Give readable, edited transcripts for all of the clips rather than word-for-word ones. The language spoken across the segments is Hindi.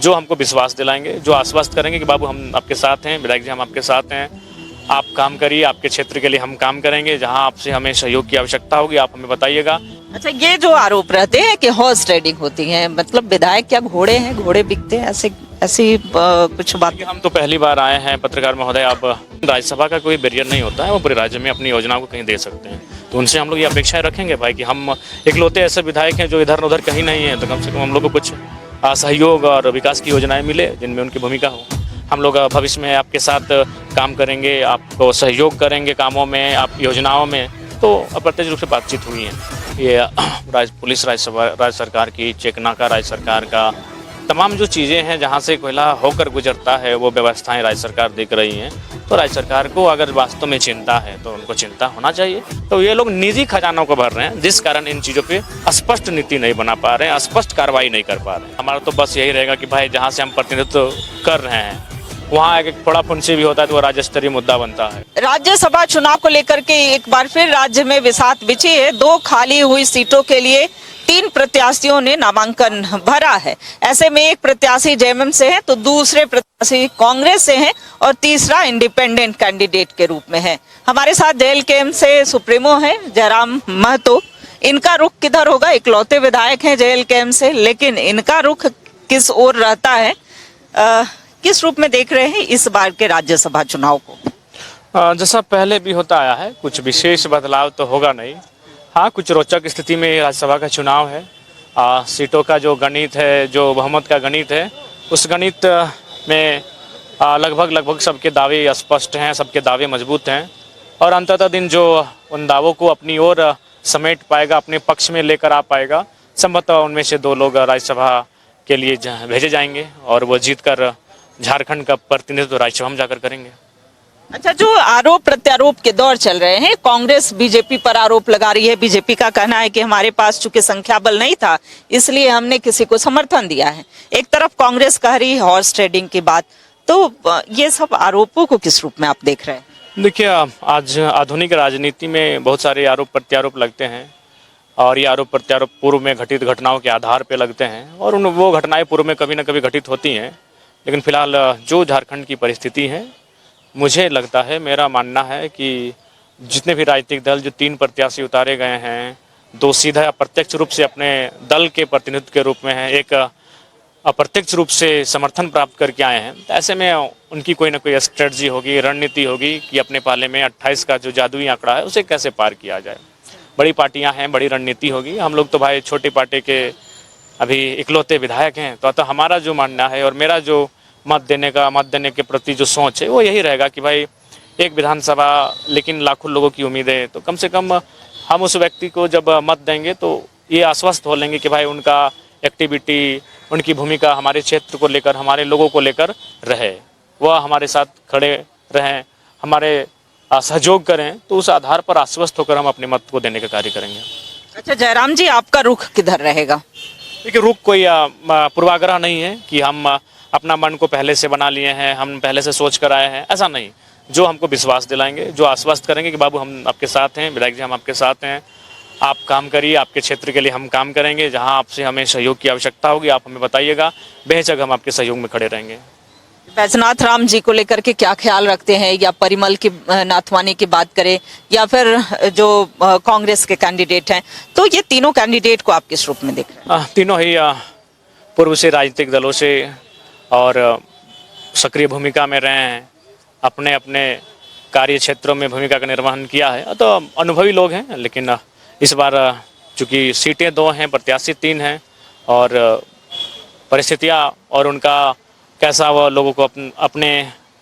जो हमको विश्वास दिलाएंगे, जो आश्वस्त करेंगे कि बाबू हम आपके साथ हैं, विधायक जी हम आपके साथ हैं, आप काम करिए, आपके क्षेत्र के लिए हम काम करेंगे, जहां आपसे हमें सहयोग की आवश्यकता होगी आप हमें बताइएगा। अच्छा, ये जो आरोप रहते हैं कि हॉर्स ट्रेडिंग होती है, मतलब विधायक क्या घोड़े हैं, घोड़े बिकते हैं, ऐसे ऐसी कुछ बात। हम तो पहली बार आए हैं पत्रकार महोदय, अब राज्यसभा का कोई बैरियर नहीं होता है, वो पूरे राज्य में अपनी योजनाओं को कहीं दे सकते हैं, तो उनसे हम लोग ये अपेक्षाएं रखेंगे भाई कि हम इकलौते ऐसे विधायक हैं जो इधर उधर कहीं नहीं है, तो कम से कम हम लोग को कुछ सहयोग और विकास की योजनाएं मिले जिनमें उनकी भूमिका हो। हम लोग भविष्य में आपके साथ काम करेंगे, आपको सहयोग करेंगे कामों में, आप योजनाओं में, तो अप्रत्यक्ष रूप से बातचीत हुई है। ये पुलिस राज्य सरकार की, चेकनाका राज्य सरकार का, तमाम जो चीज़ें हैं जहाँ से कोयला होकर गुजरता है वो व्यवस्थाएं राज्य सरकार देख रही हैं। तो राज्य सरकार को अगर वास्तव में चिंता है तो उनको चिंता होना चाहिए। तो ये लोग निजी खजानों को भर रहे हैं, जिस कारण इन चीज़ों पे स्पष्ट नीति नहीं बना पा रहे हैं, स्पष्ट कार्रवाई नहीं कर पा रहे हैं। हमारा तो बस यही रहेगा कि भाई जहाँ से हम प्रतिनिधित्व कर रहे हैं वहाँ एक थोड़ा फुंसी भी होता है तो वो राज्य स्तरीय मुद्दा बनता है। राज्यसभा चुनाव को लेकर के एक बार फिर राज्य में विसात बिछी है। 2 खाली हुई सीटों के लिए 3 प्रत्याशियों ने नामांकन भरा है। ऐसे में एक प्रत्याशी जेएमएम से है, तो दूसरे प्रत्याशी कांग्रेस से हैं और तीसरा इंडिपेंडेंट कैंडिडेट के रूप में है। हमारे साथ जेएलकेएम से सुप्रीमो है जयराम महतो। इनका रुख किधर होगा? इकलौते विधायक हैं जेएलकेएम से, लेकिन इनका रुख किस ओर रहता है, किस रूप में देख रहे हैं इस बार के राज्यसभा चुनाव को? जैसा पहले भी होता आया है, कुछ विशेष बदलाव तो होगा नहीं। हाँ, कुछ रोचक स्थिति में राज्यसभा का चुनाव है। सीटों का जो गणित है, जो बहुमत का गणित है, उस गणित में लगभग सबके दावे स्पष्ट हैं, सबके दावे मजबूत हैं और अंततः दिन जो उन दावों को अपनी ओर समेट पाएगा, अपने पक्ष में लेकर आ पाएगा, संभवतः उनमें से 2 लोग राज्यसभा के लिए भेजे जाएंगे और वो जीतकर झारखंड का प्रतिनिधित्व राज्यसभा में जाकर करेंगे। अच्छा, जो आरोप प्रत्यारोप के दौर चल रहे हैं, कांग्रेस बीजेपी पर आरोप लगा रही है। बीजेपी का कहना है कि हमारे पास चूंकि संख्या बल नहीं था इसलिए हमने किसी को समर्थन दिया है। एक तरफ कांग्रेस कह रही है हॉर्स ट्रेडिंग की बात, तो ये सब आरोपों को किस रूप में आप देख रहे हैं? देखिए, आज आधुनिक राजनीति में बहुत सारे आरोप प्रत्यारोप लगते हैं और ये आरोप प्रत्यारोप पूर्व में घटित घटनाओं के आधार पर लगते हैं और वो घटनाएं पूर्व में कभी न कभी घटित होती हैं। लेकिन फिलहाल जो झारखंड की परिस्थिति है, मुझे लगता है, मेरा मानना है कि जितने भी राजनीतिक दल, जो 3 प्रत्याशी उतारे गए हैं, 2 सीधा अप्रत्यक्ष रूप से अपने दल के प्रतिनिधित्व के रूप में हैं, एक अप्रत्यक्ष रूप से समर्थन प्राप्त करके आए हैं, तो ऐसे में उनकी कोई ना कोई स्ट्रेटजी होगी, रणनीति होगी कि अपने पाले में 28 का जो जादुई आंकड़ा है उसे कैसे पार किया जाए। बड़ी पार्टियां हैं, बड़ी रणनीति होगी। हम लोग तो भाई छोटी पार्टी के अभी इकलौते विधायक हैं, तो अतः हमारा जो मानना है और मेरा जो मत देने के प्रति जो सोच है वो यही रहेगा कि भाई एक विधानसभा लेकिन लाखों लोगों की उम्मीद है, तो कम से कम हम उस व्यक्ति को जब मत देंगे तो ये आश्वस्त हो लेंगे कि भाई उनका एक्टिविटी, उनकी भूमिका हमारे क्षेत्र को लेकर, हमारे लोगों को लेकर रहे, वह हमारे साथ खड़े रहें, हमारे सहयोग करें, तो उस आधार पर आश्वस्त होकर हम अपने मत को देने का कार्य करेंगे। अच्छा जयराम जी, आपका रुख किधर रहेगा? देखिए, रुख कोई पूर्वाग्रह नहीं है कि हम अपना मन को पहले से बना लिए हैं, हम पहले से सोच कर आए हैं, ऐसा नहीं। जो हमको विश्वास दिलाएंगे, जो आश्वस्त करेंगे कि बाबू हम आपके साथ हैं, विधायक जी हम आपके साथ हैं, आप काम करिए, आपके क्षेत्र के लिए हम काम करेंगे, जहां आपसे हमें सहयोग की आवश्यकता होगी आप हमें बताइएगा, बेहिचक हम आपके सहयोग में खड़े रहेंगे। बैजनाथ राम जी को लेकर के क्या ख्याल रखते हैं, या परिमल की नाथवानी की बात करें या फिर जो कांग्रेस के कैंडिडेट हैं, तो ये तीनों कैंडिडेट को आप किस रूप में देख रहे हैं? तीनों ही पूर्व से राजनीतिक दलों से और सक्रिय भूमिका में रहे हैं, अपने अपने कार्य क्षेत्रों में भूमिका का निर्वहन किया है, तो अनुभवी लोग हैं। लेकिन इस बार चूँकि सीटें 2 हैं, प्रत्याशी 3 हैं और परिस्थितियाँ और उनका कैसा वह लोगों को अपने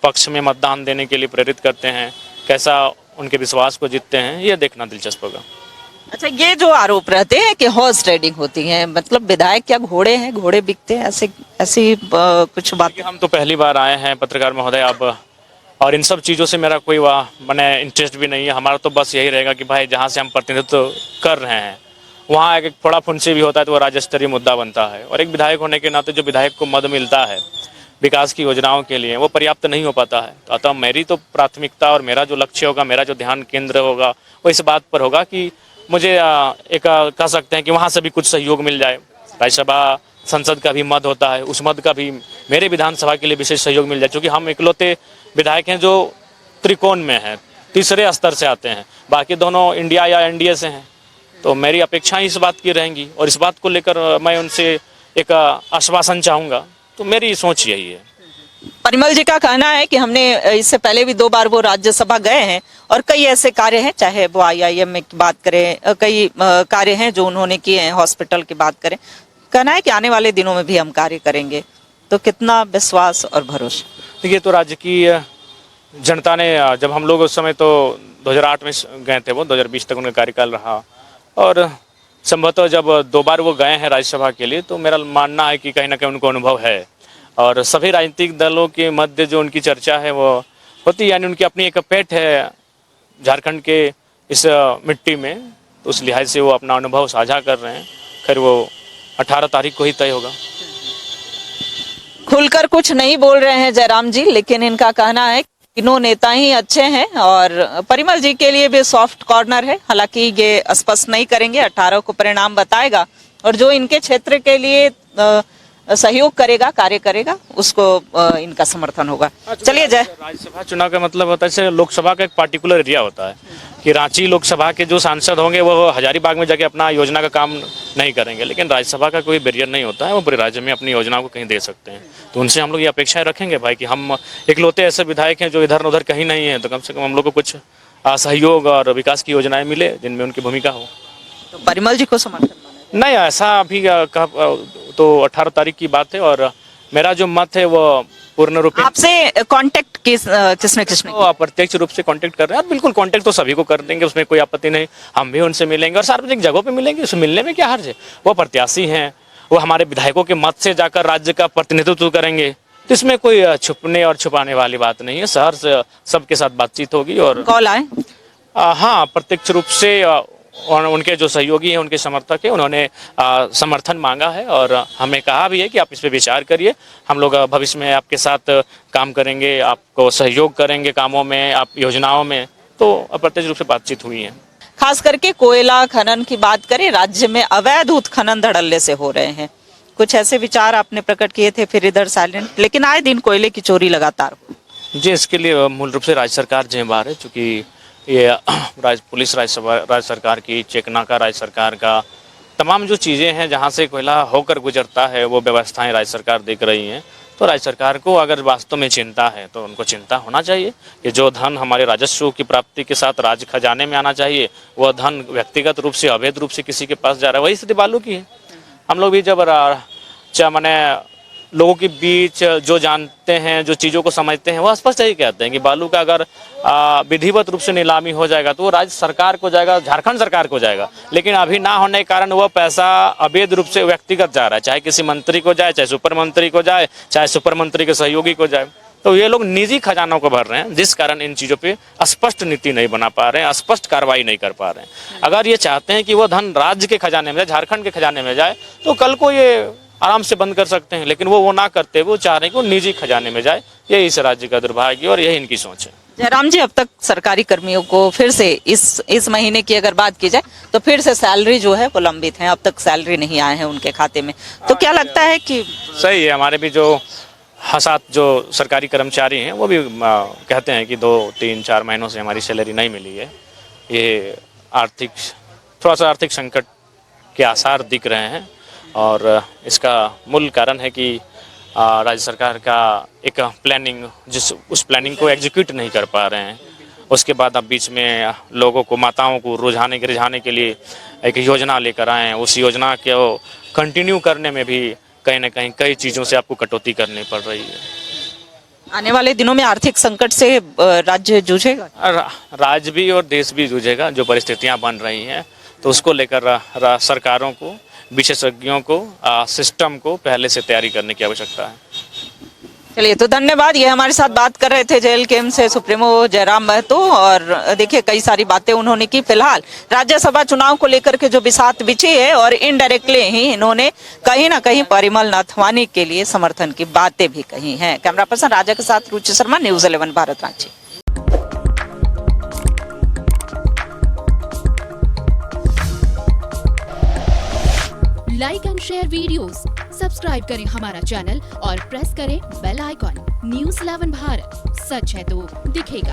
पक्ष में मतदान देने के लिए प्रेरित करते हैं, कैसा उनके विश्वास को जीतते हैं, ये देखना दिलचस्प होगा। अच्छा, ये जो आरोप रहते हैं कि हॉर्स ट्रेडिंग होती है, मतलब विधायक क्या घोड़े हैं, घोड़े बिकते हैं, ऐसी कुछ बात। हम तो पहली बार आए हैं पत्रकार महोदय, अब और इन सब चीज़ों से मेरा कोई मैंने इंटरेस्ट भी नहीं है। हमारा तो बस यही रहेगा कि भाई जहाँ से हम प्रतिनिधित्व कर रहे हैं वहाँ एक थोड़ा फुंसी भी होता है तो वो राज्य स्तरीय मुद्दा बनता है और एक विधायक होने के नाते जो विधायक को मद मिलता है विकास की योजनाओं के लिए, वो पर्याप्त नहीं हो पाता है। तो अतः मेरी तो प्राथमिकता और मेरा जो लक्ष्य होगा, मेरा जो ध्यान केंद्र होगा, वो इस बात पर होगा कि मुझे एक कह सकते हैं कि वहाँ से भी कुछ सहयोग मिल जाए। राज्यसभा संसद का भी मद होता है, उस मद का भी मेरे विधानसभा के लिए विशेष सहयोग मिल जाए, क्योंकि हम इकलौते विधायक हैं जो त्रिकोण में हैं, तीसरे स्तर से आते हैं, बाकी दोनों इंडिया या एनडीए से हैं। तो मेरी अपेक्षाएं इस बात की रहेंगी और इस बात को लेकर मैं उनसे एक आश्वासन चाहूँगा। तो मेरी सोच यही है। परिमल जी का कहना है कि हमने इससे पहले भी 2 बार वो राज्यसभा गए हैं और कई ऐसे कार्य हैं, चाहे वो IIM में की बात करें, कई कार्य हैं जो उन्होंने किए हैं, हॉस्पिटल की बात करें। कहना है कि आने वाले दिनों में भी हम कार्य करेंगे। तो कितना विश्वास और भरोसा? देखिए, तो राज्य की जनता ने, जब हम लोग उस समय तो 2008 में गए थे, वो 2020 तक उनका कार्यकाल रहा और संभवतः जब 2 बार वो गए हैं राज्यसभा के लिए, तो मेरा मानना है कि कहीं ना कहीं उनको अनुभव है और सभी राजनीतिक दलों के मध्य जो उनकी चर्चा है वो होती, यानी उनकी अपनी एक पेठ है झारखंड के इस मिट्टी में, तो उस लिहाज से वो अपना अनुभव साझा कर रहे हैं। खैर वो 18 तारीख को ही तय होगा। खुलकर कुछ नहीं बोल रहे हैं जयराम जी, लेकिन इनका कहना है तीनों नेता ही अच्छे हैं और परिमल जी के लिए भी सॉफ्ट कॉर्नर है। हालांकि ये स्पष्ट नहीं करेंगे, 18 को परिणाम बताएगा और जो इनके क्षेत्र के लिए सहयोग करेगा, कार्य करेगा, उसको इनका समर्थन होगा। चलिए जय। राज्यसभा चुनाव का मतलब होता है जैसे लोकसभा का एक पार्टिकुलर एरिया होता है कि रांची लोकसभा के जो सांसद होंगे वो हजारीबाग में जाके अपना योजना का काम नहीं करेंगे, लेकिन राज्यसभा का कोई बैरियर नहीं होता है, वो पूरे राज्य में अपनी योजनाओं को कहीं दे सकते हैं। तो उनसे हम लोग ये अपेक्षाएं रखेंगे भाई कि हम इकलौते ऐसे विधायक हैं जो इधर उधर कहीं नहीं है, तो कम से कम हम लोग को कुछ सहयोग और विकास की योजनाएं मिले जिनमें उनकी भूमिका हो। तो परिमल जी को समर्थन नहीं, ऐसा अभी तो 18 तारीख की बात है और मेरा जो मत है वो पूर्ण रूप से आपसे कांटेक्ट किसने तो अप्रत्यक्ष रूप से कांटेक्ट कर रहे हैं और बिल्कुल कांटेक्ट तो सभी को कर देंगे, उसमें कोई आपत्ति नहीं। हम भी उनसे मिलेंगे और सार्वजनिक जगहों पे मिलेंगे, उसमें मिलने में क्या हर्ज है। वो प्रत्याशी हैं, वो हमारे विधायकों के मत से जाकर राज्य का प्रतिनिधित्व करेंगे, तो इसमें कोई छुपने और छुपाने वाली बात नहीं है। शहर से सबके साथ बातचीत होगी और कॉल आए। हाँ, प्रत्यक्ष रूप से उनके जो सहयोगी हैं, उनके समर्थक हैं, उन्होंने समर्थन मांगा है और हमें कहा भी है कि आप इस पे विचार करिए, हम लोग भविष्य में आपके साथ काम करेंगे, आपको सहयोग करेंगे कामों में, आप योजनाओं में। तो अप्रत्यक्ष रूप से बातचीत हुई है। खास करके कोयला खनन की बात करें, राज्य में अवैध उत्खनन धड़ल्ले से हो रहे हैं, कुछ ऐसे विचार आपने प्रकट किए थे, फिर इधर साइलेंट, लेकिन आए दिन कोयले की चोरी लगातार। जी, इसके लिए मूल रूप से राज्य सरकार जिम्मेदार है, चूँकि ये पुलिस राज्य सरकार की, चेकनाका राज्य सरकार का, तमाम जो चीज़ें हैं जहाँ से कोयला होकर गुजरता है वो व्यवस्थाएं राज्य सरकार देख रही हैं। तो राज्य सरकार को अगर वास्तव में चिंता है तो उनको चिंता होना चाहिए कि जो धन हमारे राजस्व की प्राप्ति के साथ राज्य खजाने में आना चाहिए, वह धन व्यक्तिगत रूप से, अवैध रूप से किसी के पास जा रहा है। वही स्थिति बालू की है। हम लोग भी जब मैंने लोगों के बीच जो जानते हैं, जो चीज़ों को समझते हैं, वो स्पष्ट यही कहते हैं कि बालू का अगर विधिवत रूप से नीलामी हो जाएगा तो वो राज्य सरकार को जाएगा, झारखंड सरकार को जाएगा, लेकिन अभी ना होने के कारण वह पैसा अवैध रूप से व्यक्तिगत जा रहा है, चाहे किसी मंत्री को जाए, चाहे सुपर मंत्री को जाए, चाहे सुपर मंत्री के सहयोगी को जाए। तो ये लोग निजी खजानों को भर रहे हैं, जिस कारण इन चीज़ों पे स्पष्ट नीति नहीं बना पा रहे हैं, स्पष्ट कार्रवाई नहीं कर पा रहे हैं। अगर ये चाहते हैं कि वो धन राज्य के खजाने में जाए, झारखंड के खजाने में जाए, तो कल को ये आराम से बंद कर सकते हैं, लेकिन वो ना करते, वो चाह रहे हैं कि वो निजी खजाने में जाए। यही इस राज्य का दुर्भाग्य और यही इनकी सोच है। जयराम जी, अब तक सरकारी कर्मियों को फिर से इस महीने की अगर बात की जाए तो फिर से सैलरी जो है वो लंबित है, अब तक सैलरी नहीं आए हैं उनके खाते में, तो क्या लगता है कि सही है? हमारे भी जो 7 जो सरकारी कर्मचारी हैं वो भी कहते हैं कि 2, 3, 4 महीनों से हमारी सैलरी नहीं मिली है। ये थोड़ा सा आर्थिक संकट के आसार दिख रहे हैं और इसका मूल कारण है कि राज्य सरकार का एक प्लानिंग, उस प्लानिंग को एग्जीक्यूट नहीं कर पा रहे हैं। उसके बाद अब बीच में लोगों को, माताओं को रिझाने के लिए एक योजना लेकर आए हैं। उस योजना को कंटिन्यू करने में भी कहीं ना कहीं कई चीज़ों से आपको कटौती करनी पड़ रही है। आने वाले दिनों में आर्थिक संकट से राज्य जूझेगा? राज्य भी और देश भी जूझेगा। जो परिस्थितियां बन रही हैं तो उसको लेकर सरकारों को, विशेषज्ञों को, सिस्टम को पहले से तैयारी करने की आवश्यकता है। चलिए, तो धन्यवाद। ये हमारे साथ बात कर रहे थे JLKM से सुप्रीमो जयराम महतो और देखिए कई सारी बातें उन्होंने की। फिलहाल राज्यसभा चुनाव को लेकर के जो बिसात बिछी है और इनडायरेक्टली ही इन्होंने कहीं ना कहीं परिमल नाथवानी के लिए समर्थन की बातें भी कही हैं। कैमरा पर्सन राजा के साथ Ruchi Sharma, news 11 Bharat, Ranchi. Like and share videos, subscribe करें हमारा चैनल और प्रेस करें बेल आइकॉन। News 11 भारत, सच है तो दिखेगा।